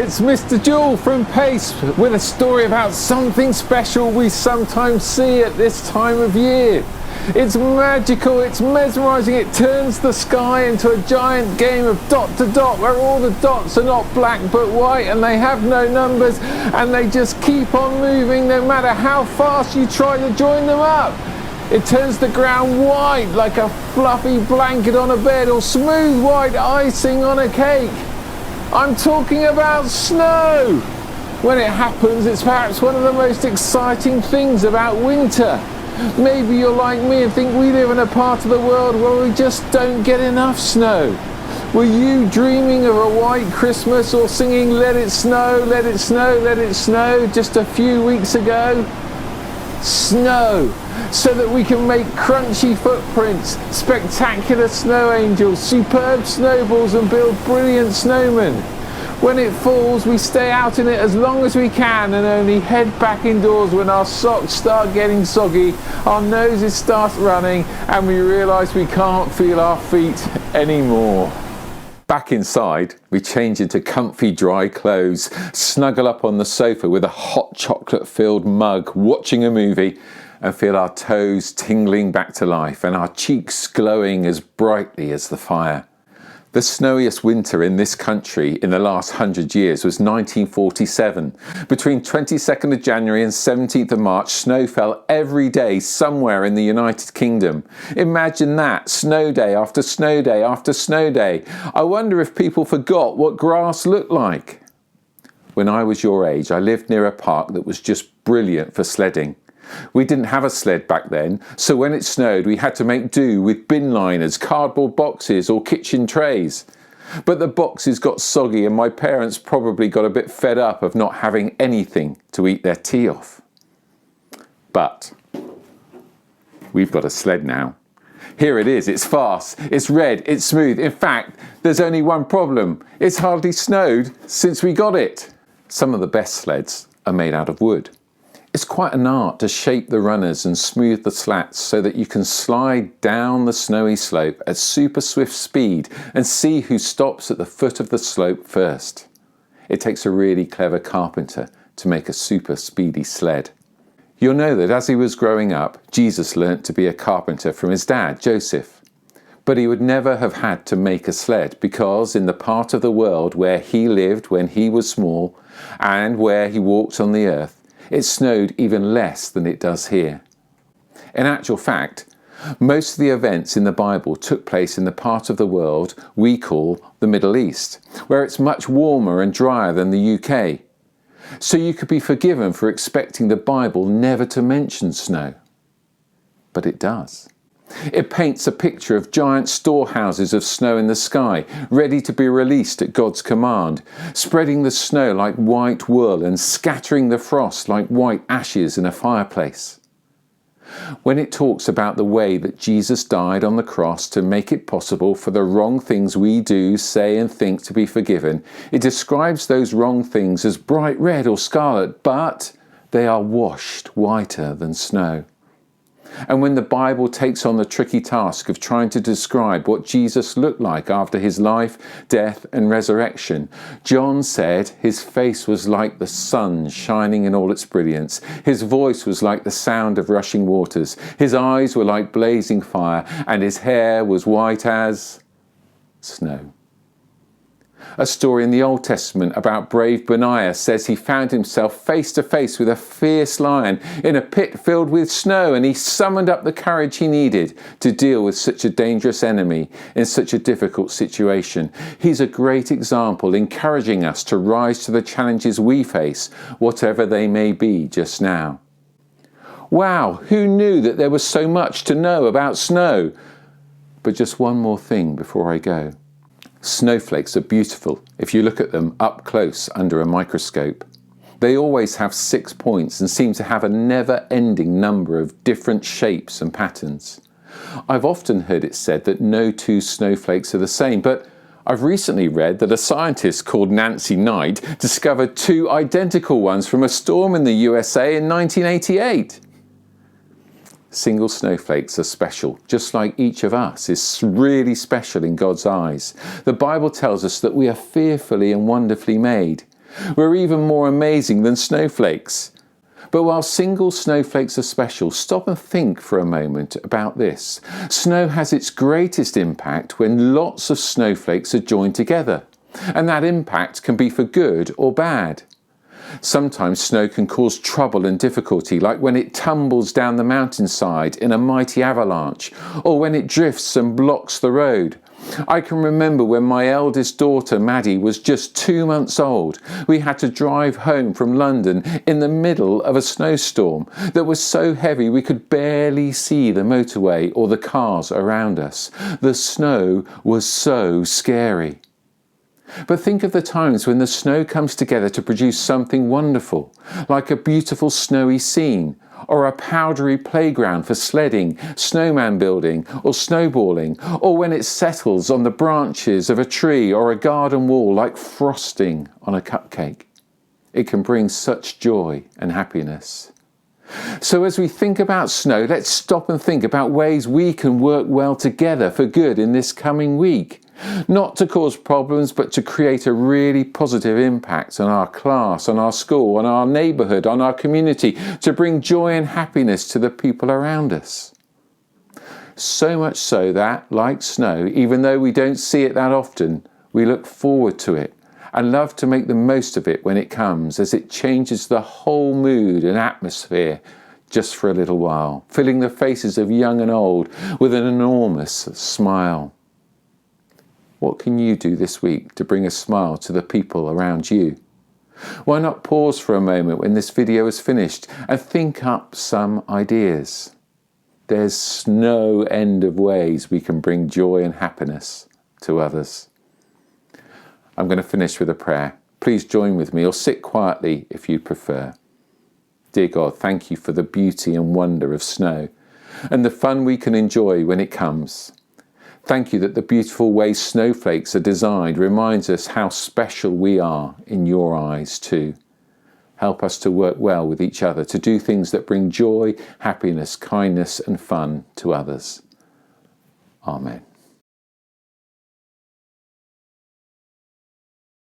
It's Mr. Jewell from Pace with a story about something special we sometimes see at this time of year. It's magical, it's mesmerising, it turns the sky into a giant game of dot to dot where all the dots are not black but white and they have no numbers and they just keep on moving no matter how fast you try to join them up. It turns the ground white like a fluffy blanket on a bed or smooth white icing on a cake. I'm talking about snow. When it happens, it's perhaps one of the most exciting things about winter. Maybe you're like me and think we live in a part of the world where we just don't get enough snow. Were you dreaming of a white Christmas or singing "Let It Snow, Let It Snow, Let It Snow" just a few weeks ago? Snow, so that we can make crunchy footprints, spectacular snow angels, superb snowballs and build brilliant snowmen. When it falls, we stay out in it as long as we can and only head back indoors when our socks start getting soggy, our noses start running and we realise we can't feel our feet anymore. Back inside, we change into comfy dry clothes, snuggle up on the sofa with a hot chocolate-filled mug, watching a movie, and feel our toes tingling back to life and our cheeks glowing as brightly as the fire. The snowiest winter in this country in the last 100 years was 1947. Between 22nd of January and 17th of March, snow fell every day somewhere in the United Kingdom. Imagine that, snow day after snow day after snow day. I wonder if people forgot what grass looked like. When I was your age, I lived near a park that was just brilliant for sledding. We didn't have a sled back then, so when it snowed we had to make do with bin liners, cardboard boxes or kitchen trays. But the boxes got soggy and my parents probably got a bit fed up of not having anything to eat their tea off. But we've got a sled now. Here it is, it's fast, it's red, it's smooth. In fact, there's only one problem. It's hardly snowed since we got it. Some of the best sleds are made out of wood. It's quite an art to shape the runners and smooth the slats so that you can slide down the snowy slope at super swift speed and see who stops at the foot of the slope first. It takes a really clever carpenter to make a super speedy sled. You'll know that as he was growing up, Jesus learnt to be a carpenter from his dad, Joseph. But he would never have had to make a sled because in the part of the world where he lived when he was small and where he walked on the earth, it snowed even less than it does here. In actual fact, most of the events in the Bible took place in the part of the world we call the Middle East, where it's much warmer and drier than the UK. So you could be forgiven for expecting the Bible never to mention snow. But it does. It paints a picture of giant storehouses of snow in the sky, ready to be released at God's command, spreading the snow like white wool and scattering the frost like white ashes in a fireplace. When it talks about the way that Jesus died on the cross to make it possible for the wrong things we do, say and think to be forgiven, it describes those wrong things as bright red or scarlet, but they are washed whiter than snow. And when the Bible takes on the tricky task of trying to describe what Jesus looked like after his life, death and resurrection, John said his face was like the sun shining in all its brilliance. His voice was like the sound of rushing waters. His eyes were like blazing fire and his hair was white as snow. A story in the Old Testament about brave Benaiah says he found himself face to face with a fierce lion in a pit filled with snow, and he summoned up the courage he needed to deal with such a dangerous enemy in such a difficult situation. He's a great example, encouraging us to rise to the challenges we face, whatever they may be just now. Wow, who knew that there was so much to know about snow? But just one more thing before I go. Snowflakes are beautiful if you look at them up close under a microscope. They always have 6 points and seem to have a never-ending number of different shapes and patterns. I've often heard it said that no two snowflakes are the same, but I've recently read that a scientist called Nancy Knight discovered 2 identical ones from a storm in the USA in 1988. Single snowflakes are special, just like each of us is really special in God's eyes. The Bible tells us that we are fearfully and wonderfully made. We're even more amazing than snowflakes. But while single snowflakes are special, stop and think for a moment about this. Snow has its greatest impact when lots of snowflakes are joined together, and that impact can be for good or bad. Sometimes snow can cause trouble and difficulty, like when it tumbles down the mountainside in a mighty avalanche, or when it drifts and blocks the road. I can remember when my eldest daughter, Maddie, was just 2 months old. We had to drive home from London in the middle of a snowstorm that was so heavy we could barely see the motorway or the cars around us. The snow was so scary. But think of the times when the snow comes together to produce something wonderful, like a beautiful snowy scene, or a powdery playground for sledding, snowman building, or snowballing, or when it settles on the branches of a tree or a garden wall like frosting on a cupcake. It can bring such joy and happiness. So as we think about snow, let's stop and think about ways we can work well together for good in this coming week. Not to cause problems, but to create a really positive impact on our class, on our school, on our neighbourhood, on our community, to bring joy and happiness to the people around us. So much so that, like snow, even though we don't see it that often, we look forward to it and love to make the most of it when it comes, as it changes the whole mood and atmosphere just for a little while, filling the faces of young and old with an enormous smile. What can you do this week to bring a smile to the people around you? Why not pause for a moment when this video is finished and think up some ideas? There's no end of ways we can bring joy and happiness to others. I'm going to finish with a prayer. Please join with me or sit quietly if you prefer. Dear God, thank you for the beauty and wonder of snow and the fun we can enjoy when it comes. Thank you that the beautiful way snowflakes are designed reminds us how special we are in your eyes too. Help us to work well with each other, to do things that bring joy, happiness, kindness and fun to others. Amen.